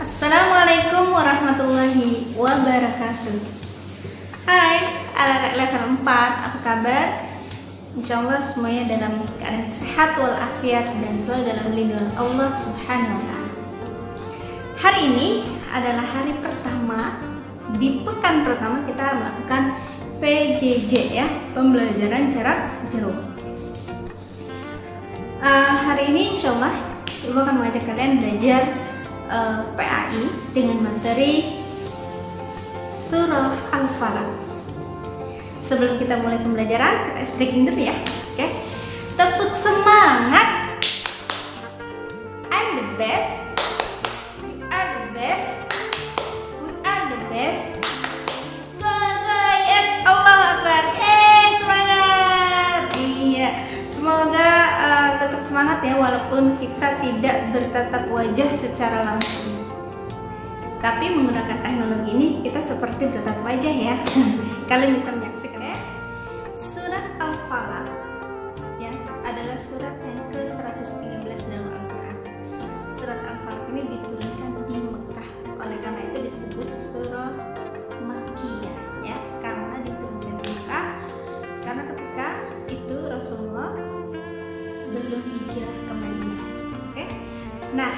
Assalamualaikum warahmatullahi wabarakatuh. Hai, anak-anak level 4, apa kabar? Insyaallah semuanya dalam keadaan sehat walafiat dan selalu dalam lindungan Allah Subhanahu wa Ta'ala. Hari ini adalah hari pertama di pekan pertama kita melakukan PJJ ya, pembelajaran jarak jauh. Hari ini insyaallah Ibu akan mengajak kalian belajar PAI dengan materi Surah Al-Falaq. Sebelum kita mulai pembelajaran, kita speaking dulu ya. Oke. Tepuk semangat. I'm the best. You are the best. We are the best. Go yes, Allah Akbar. Semangat. Iya. Semoga tetap semangat ya, walaupun kita tidak bertatap wajah secara langsung. Tapi menggunakan teknologi ini kita seperti bertatap wajah ya. Kalian bisa menyaksikan ya. Surat Al-Falaq ya adalah surat yang ke-113 dalam Al-Quran. Surat Al-Falaq ini diturunkan di Mekah. Oleh karena itu disebut surah Makkiyah ya, karena diturunkan di Mekah. Karena ketika itu Rasulullah belum hijrah ke Madinah. Oke. Nah,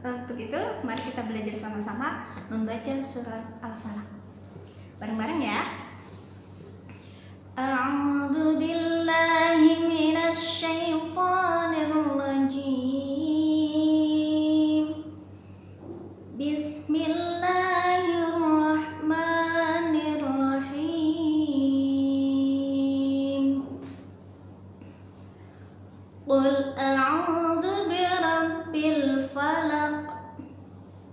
untuk itu mari kita belajar sama-sama membaca surat Al-Falaq. Bareng-bareng ya. A'udzu billahi minasy syaithanir rajim. Bismillahirrahmanirrahim. Qul a'udzu birabbil falaq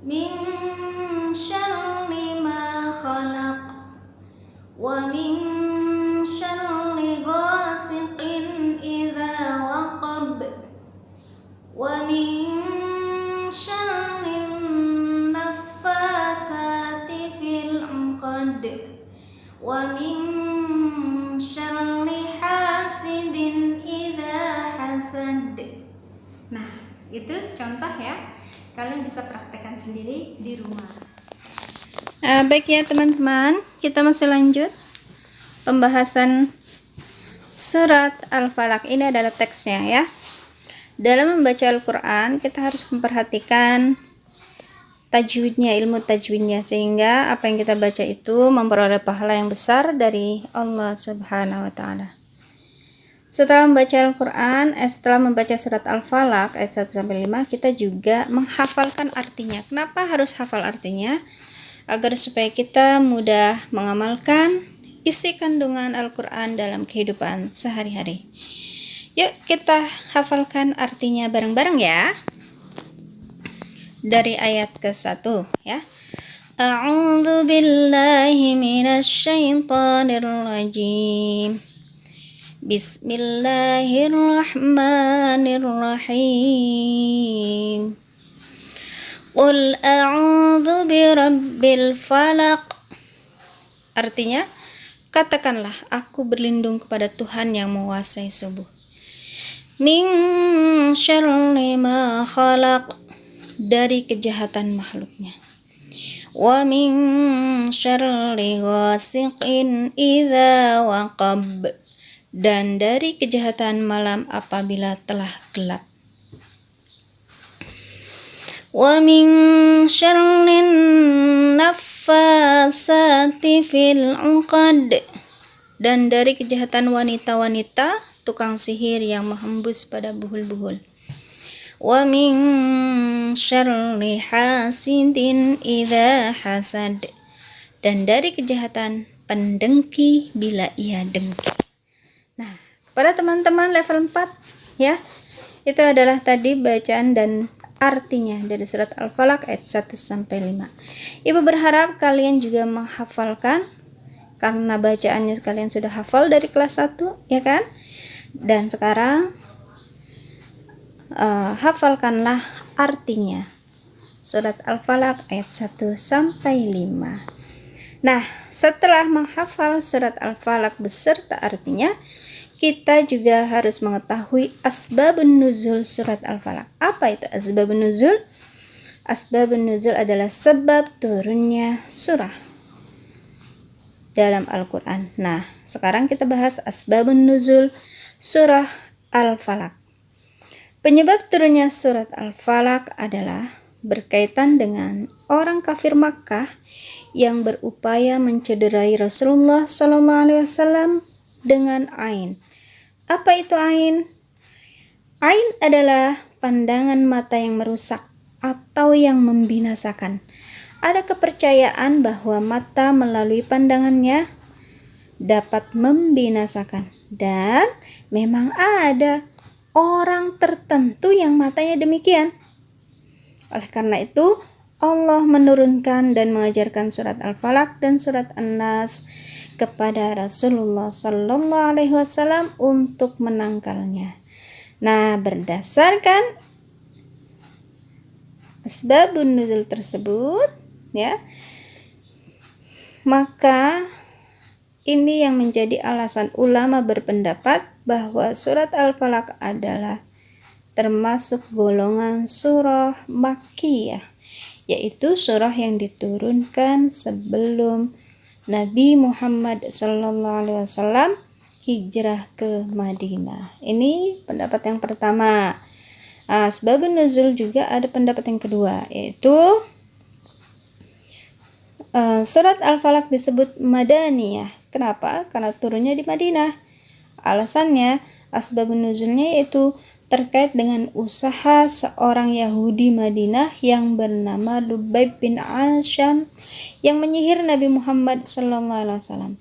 min syarri ma khalaq wa min syarri ghasiqin idza waqab wa min syarri naffasati fil 'uqad wa min syarri hasidin idza hasad. Nah, itu contoh ya. Kalian bisa praktekkan sendiri di rumah. Baik ya teman-teman, kita masih lanjut pembahasan surat Al-Falaq. Ini adalah teksnya ya. Dalam membaca Al-Quran kita harus memperhatikan tajwidnya, ilmu tajwidnya, sehingga apa yang kita baca itu memperoleh pahala yang besar dari Allah Subhanahu wa Ta'ala. Setelah membaca Al-Quran, setelah membaca surat Al-Falaq ayat 1-5, kita juga menghafalkan artinya. Kenapa harus hafal artinya? Agar supaya kita mudah mengamalkan isi kandungan Al-Quran dalam kehidupan sehari-hari. Yuk kita hafalkan artinya bareng-bareng ya. Dari ayat ke-1 ya. A'udzu billahi minasy syaithanir rajim. Bismillahirrahmanirrahim. Qul a'udzu birabbil falaq. Artinya, katakanlah aku berlindung kepada Tuhan yang menguasai subuh. Min syarri ma khalaq, dari kejahatan makhluknya. Wa min syarri ghasiqin idza waqab, dan dari kejahatan malam apabila telah gelap. Wa min syarrin naffasati fil 'uqad, dan dari kejahatan wanita-wanita tukang sihir yang menghembus pada buhul-buhul. Wa min syarri hasidin idza hasad, dan dari kejahatan pendengki bila ia dengki. Nah, pada teman-teman level 4 ya, itu adalah tadi bacaan dan artinya dari surat Al-Falaq ayat 1-5. Ibu berharap kalian juga menghafalkan, karena bacaannya kalian sudah hafal dari kelas 1 ya kan? Dan sekarang hafalkanlah artinya surat Al-Falaq ayat 1-5. Nah, setelah menghafal surat Al-Falaq beserta artinya, kita juga harus mengetahui asbabun nuzul surat Al-Falaq. Apa itu asbabun nuzul? Asbabun nuzul adalah sebab turunnya surah dalam Al-Quran. Nah, sekarang kita bahas asbabun nuzul surah Al-Falaq. Penyebab turunnya surat Al-Falaq adalah berkaitan dengan orang kafir Makkah yang berupaya mencederai Rasulullah SAW dengan ain. Apa itu ain? Ain adalah pandangan mata yang merusak atau yang membinasakan. Ada kepercayaan bahwa mata melalui pandangannya dapat membinasakan, dan memang ada orang tertentu yang matanya demikian. Oleh karena itu, Allah menurunkan dan mengajarkan surat Al-Falaq dan surat An-Nas kepada Rasulullah SAW untuk menangkalnya. Nah, berdasarkan asbabun nuzul tersebut, ya, maka ini yang menjadi alasan ulama berpendapat bahwa surat Al-Falaq adalah termasuk golongan surah Makkiyah, yaitu surah yang diturunkan sebelum Nabi Muhammad SAW hijrah ke Madinah. Ini pendapat yang pertama. Asbabun nuzul juga ada pendapat yang kedua, yaitu surat Al-Falaq disebut Madaniyah. Kenapa? Karena turunnya di Madinah. Alasannya, asbabun nuzulnya yaitu terkait dengan usaha seorang Yahudi Madinah yang bernama Lubaib bin Asyam yang menyihir Nabi Muhammad SAW.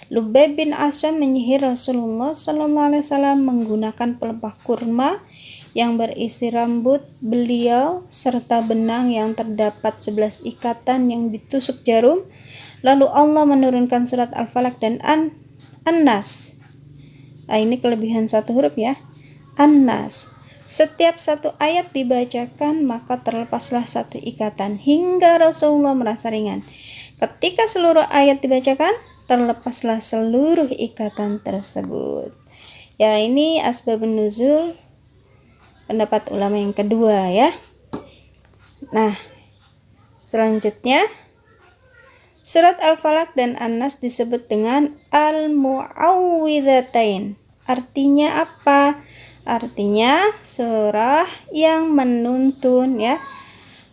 Lubaib bin Asyam menyihir Rasulullah SAW menggunakan pelepah kurma yang berisi rambut beliau serta benang yang terdapat 11 ikatan yang ditusuk jarum. Lalu Allah menurunkan surat Al-Falaq dan An-Nas. Ini kelebihan satu huruf ya. An-Nas. Setiap satu ayat dibacakan maka terlepaslah satu ikatan hingga Rasulullah merasa ringan. Ketika seluruh ayat dibacakan, terlepaslah seluruh ikatan tersebut. Ya, ini asbabun nuzul pendapat ulama yang kedua ya. Nah, selanjutnya surat Al-Falaq dan An-Nas disebut dengan Al-Mu'awwidhatain. Artinya apa? Artinya surah yang menuntun ya.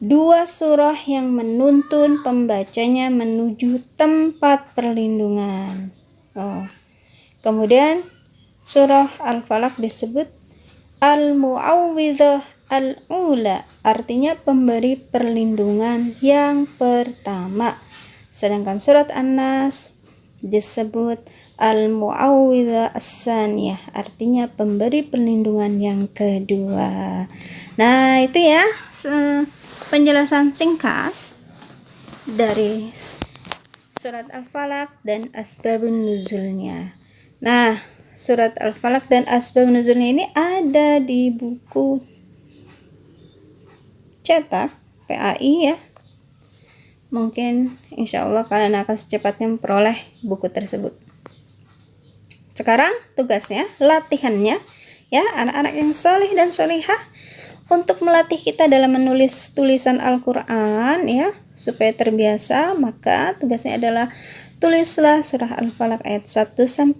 Dua surah yang menuntun pembacanya menuju tempat perlindungan. Kemudian surah Al-Falaq disebut Al-Mu'awwidhah Al-Ula, artinya pemberi perlindungan yang pertama. Sedangkan surat An-Nas disebut Al-Mu'awwidhah As-Saniyah, artinya pemberi perlindungan yang kedua. Nah, itu ya penjelasan singkat dari surat Al-Falaq dan asbabun nuzulnya. Nah, surat Al-Falaq dan asbabun nuzulnya ini ada di buku cetak PAI ya. Mungkin insya Allah kalian akan secepatnya memperoleh buku tersebut. Sekarang tugasnya, latihannya ya, anak-anak yang soleh dan solihah, untuk melatih kita dalam menulis tulisan Al-Quran ya, supaya terbiasa. Maka tugasnya adalah tulislah surah Al-Falaq ayat 1-5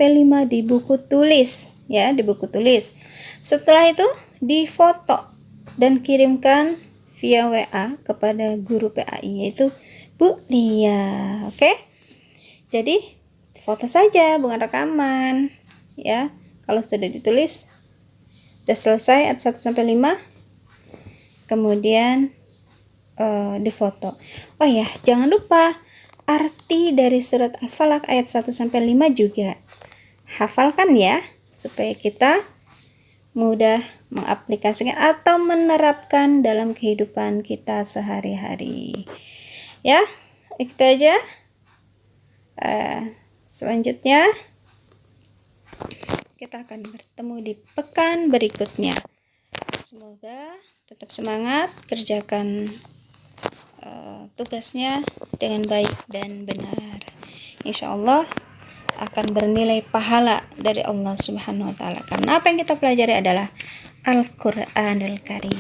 di buku tulis ya, di buku tulis. Setelah itu difoto dan kirimkan via WA kepada guru PAI, yaitu Bu Lia. Oke? Jadi foto saja, bukan rekaman ya. Kalau sudah ditulis, sudah selesai ayat 1-5, kemudian difoto. Oh ya, jangan lupa arti dari surat Al-Falaq ayat 1-5 juga hafalkan ya, supaya kita mudah mengaplikasikan atau menerapkan dalam kehidupan kita sehari-hari ya. Itu aja. Selanjutnya kita akan bertemu di pekan berikutnya. Semoga tetap semangat, kerjakan tugasnya dengan baik dan benar. Insya Allah akan bernilai pahala dari Allah Subhanahu wa taala. Karena apa yang kita pelajari adalah Al-Qur'anul Karim.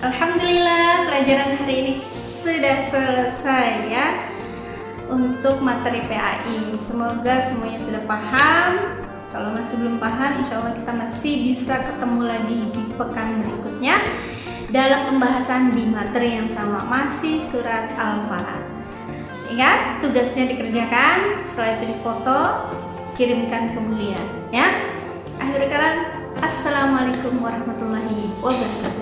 Alhamdulillah, pelajaran hari ini sudah selesai ya untuk materi PAI. Semoga semuanya sudah paham. Kalau masih belum paham, insya Allah kita masih bisa ketemu lagi di pekan berikutnya dalam pembahasan di materi yang sama, masih surat Al-Falaq. Ingat, tugasnya dikerjakan, setelah itu difoto, kirimkan ke Mulia ya. Akhirul kalam, assalamualaikum warahmatullahi wabarakatuh.